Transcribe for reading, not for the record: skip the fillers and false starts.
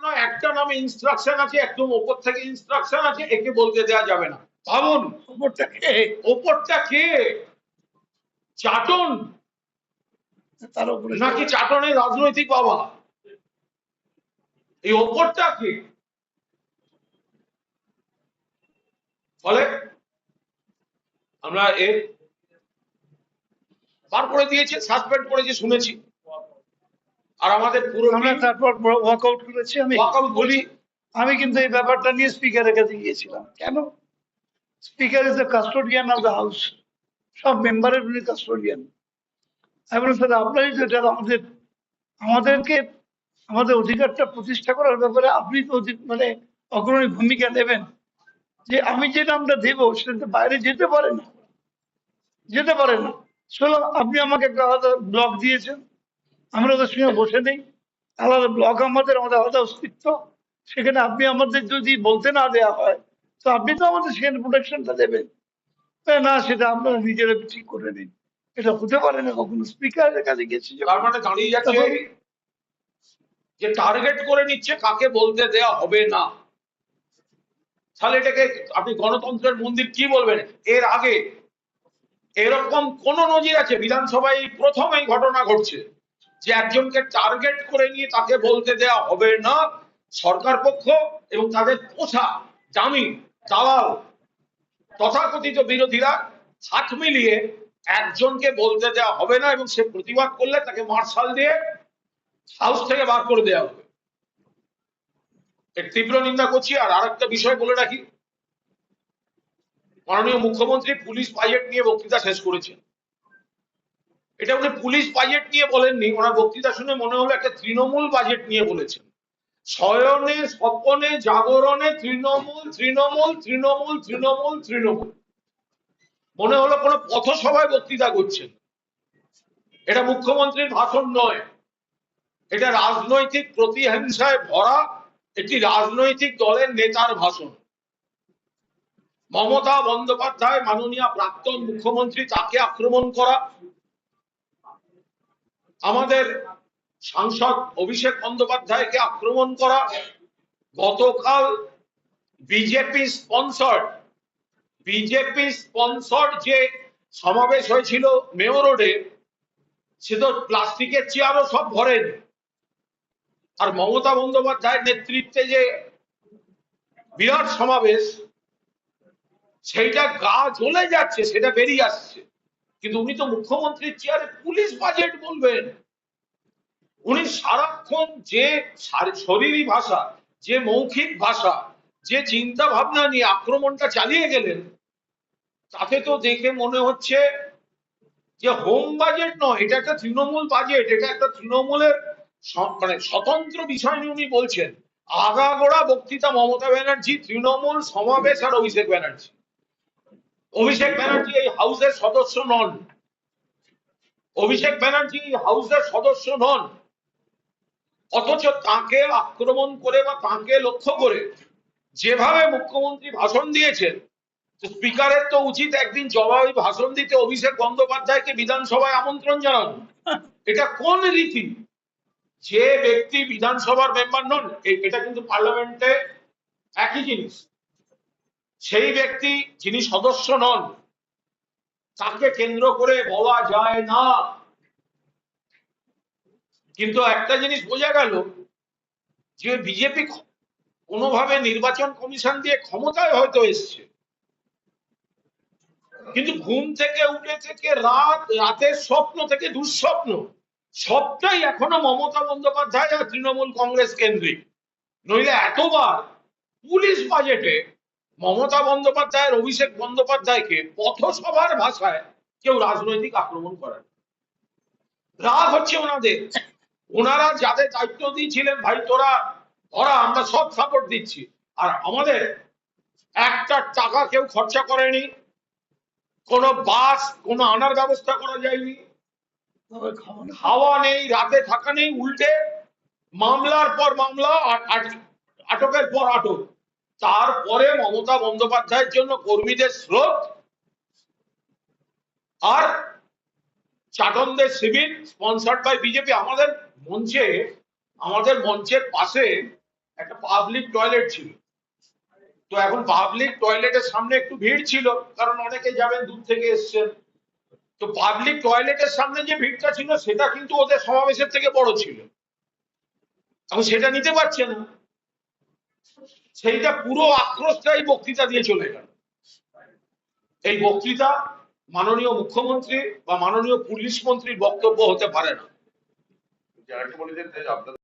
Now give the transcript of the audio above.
নয়, একটা নামে ইনস্ট্রাকশন আছে, একদম ওপর থেকে ইনস্ট্রাকশন আছে, একে বলতে দেওয়া যাবে না। ভাবুন ওপরটা কে? চাটন তার উপরে নাকি চাটনের রাজনৈতিক বাবা? এই ওপরটা কে? ফলে আমরা এর বার করে দিয়েছে, সাসপেন্ড করেছে শুনেছি, আর আমাদের পুরো আমরা তারপর ওয়াকআউট করেছি। আমি বলি, আমি কিন্তু এই ব্যাপারটা নিয়ে স্পিকারের কাছে গিয়েছিলাম। কেন? Speaker is the custodian of the house, সব মেম্বারের উনি কাস্টোডিয়ান। আমি বললাম স্যার আপনারই তো এটা আমাদেরকে আমাদের অধিকারটা প্রতিষ্ঠা করার ব্যাপারে আপনি তো মানে অগ্রণী ভূমিকা নেবেন। যে আমি যে নামটা দেবো সেটা বাইরে যেতে পারে না, যেতে পারে না। চলো আপনি আমাকে একটা আলাদা ব্লক দিয়েছেন, আমরা ওদের সঙ্গে বসে নেই, আলাদা ব্লক আমাদের আলাদা অস্তিত্ব, সেখানে আপনি আমাদের যদি বলতে না দেওয়া হয় তো আপনি তো আমাদের সেখানে প্রোটেকশনটা দেবেন না, সেটা আপনারা নিজেরা ঠিক করে নিন। এটা হতে পারে না কখনো। স্পিকারের কাছে গেছি, তার মানে দাঁড়িয়ে যাচ্ছে যে টার্গেট করে নিচ্ছে কাকে বলতে দেয়া হবে না। তাহলে এটাকে আপনি গণতন্ত্রের মন্দির কি বলবেন? এর আগে এরকম কোন নজির আছে? বিধানসভায় প্রথম এই ঘটনা ঘটছে যে একজনকে টার্গেট করে নিয়ে তাকে বলতে দেয়া হবে না। সরকার পক্ষ এবং তাদের পোষা দামি দালাল তথাকথিত বিরোধীরা হাত মিলিয়ে একজনকে বলতে দেওয়া হবে না, এবং সে প্রতিবাদ করলে তাকে মার্শাল দিয়ে হাউস থেকে বার করে দেওয়া হবে। এর তীব্র নিন্দা করছি। আর আরেকটা বিষয় বলে রাখি, মাননীয় মুখ্যমন্ত্রী পুলিশ বাজেট নিয়ে বক্তৃতা শেষ করেছেন। এটা উনি পুলিশ বাজেট নিয়ে বলেননি, ওনার বক্তৃতা শুনে মনে হলো একটা তৃণমূল বাজেট নিয়ে বলেছেন। শয়নে স্বপনে জাগরণে তৃণমূল তৃণমূল তৃণমূল তৃণমূল তৃণমূল, মনে হলো কোনো পথসভায় বক্তৃতা করছেন। এটা মুখ্যমন্ত্রীর ভাষণ নয়, এটা রাজনৈতিক প্রতিহিংসায় ভরা একটি রাজনৈতিক দলের নেতার ভাষণ। মমতা বন্দ্যোপাধ্যায় মাননীয় প্রাক্তন মুখ্যমন্ত্রী, তাকে আক্রমণ করা, আমাদের সাংসদ অভিষেক বন্দ্যোপাধ্যায়কে আক্রমণ করা, গতকাল বিজেপি স্পন্সর যে সমাবেশ হয়েছিল মেয়র রোডে, সে তো প্লাস্টিকের চেয়ারও সব ভরেন। আর মমতা বন্দ্যোপাধ্যায়ের নেতৃত্বে যে বিরাট সমাবেশ, সেইটা গা জ্বলে যাচ্ছে, সেটা বেরিয়ে আসছে। কিন্তু উনি তো মুখ্যমন্ত্রীর চেয়ারে পুলিশ বাজেট বলবেন। উনি সারাক্ষণ যে শরীরী ভাষা, যে মৌখিক ভাষা, যে চিন্তা ভাবনা নিয়ে আক্রমণটা চালিয়ে গেলেন, তাতে তো দেখে মনে হচ্ছে যে হোম বাজেট নয়, এটা একটা তৃণমূল বাজেট। এটা একটা তৃণমূলের মানে স্বতন্ত্র বিষয় নিয়ে উনি বলছেন। আগাগোড়া বক্তৃতা মমতা ব্যানার্জি, তৃণমূল, সমাবেশ আর অভিষেক ব্যানার্জি। অভিষেক ব্যানার্জি এই হাউসের সদস্য নন। অভিষেক ব্যানার্জি এই হাউসের সদস্য নন, অথচ তাকে আক্রমণ করে বা তাকে লক্ষ্য করে যেভাবে মুখ্যমন্ত্রী ভাষণ দিয়েছেন, স্পিকারের তো উচিত একদিন জবাবি ভাষণ দিতে অভিষেক বন্দ্যোপাধ্যায়কে বিধানসভায় আমন্ত্রণ জানানো। এটা কোন রীতি? যে ব্যক্তি বিধানসভার মেম্বার নন, এটা কিন্তু পার্লামেন্টে একই জিনিস, সেই ব্যক্তি যিনি সদস্য নন তাকে কেন্দ্র করে বলা যায় না। কিন্তু একটা জিনিস বোঝা গেল যে বিজেপি কোনোভাবে নির্বাচন কমিশন দিয়ে ক্ষমতায় হয়তো এসছে, কিন্তু ঘুম থেকে উঠে থেকে রাতের স্বপ্ন থেকে দুঃস্বপ্ন সবটাই এখনো মমতা বন্দ্যোপাধ্যায় আর তৃণমূল কংগ্রেস কেন্দ্রিক। নইলে এতবার পুলিশ বাজেটে মমতা বন্দ্যোপাধ্যায়ের অভিষেক বন্দ্যোপাধ্যায়কে পথসভার ভাষায় কেউ রাজনৈতিক আক্রমণ করে। রাগ হচ্ছে ওনাদের, ওনারা যাদের দায়িত্ব দিয়েছিলেন, ভাই তোরা আমরা সব সাপোর্ট দিচ্ছি, আর আমাদের একটা টাকা কেউ খরচা করেনি, কোনো বাস কোনো আনার ব্যবস্থা করা যায়নি, খাওয়া নেই, রাতে থাকা নেই, উল্টে মামলার পর মামলা, আটকের পর আটক। তারপরে মমতা বন্দ্যোপাধ্যায়ের জন্য কর্মীদের স্রোত আর চাটনদের শিবির স্পন্সার্ড বাই বিজেপি। আমাদের মঞ্চের পাশে একটা পাবলিক টয়লেট ছিল। তো এখন পাবলিক টয়লেটের সামনে একটু ভিড় ছিল, কারণ অনেকে যাবেন দূর থেকে এসছেন। তো পাবলিক টয়লেটের সামনে যে ভিড়টা ছিল সেটা কিন্তু ওদের সমাবেশের থেকে বড় ছিল, এখন সেটা নিতে পারছে না। সেইটা পুরো আক্রোশটা এই বক্তৃতা দিয়ে চলে গেল। এই বক্তৃতা মাননীয় মুখ্যমন্ত্রী বা মাননীয় পুলিশ মন্ত্রীর বক্তব্য হতে পারে না।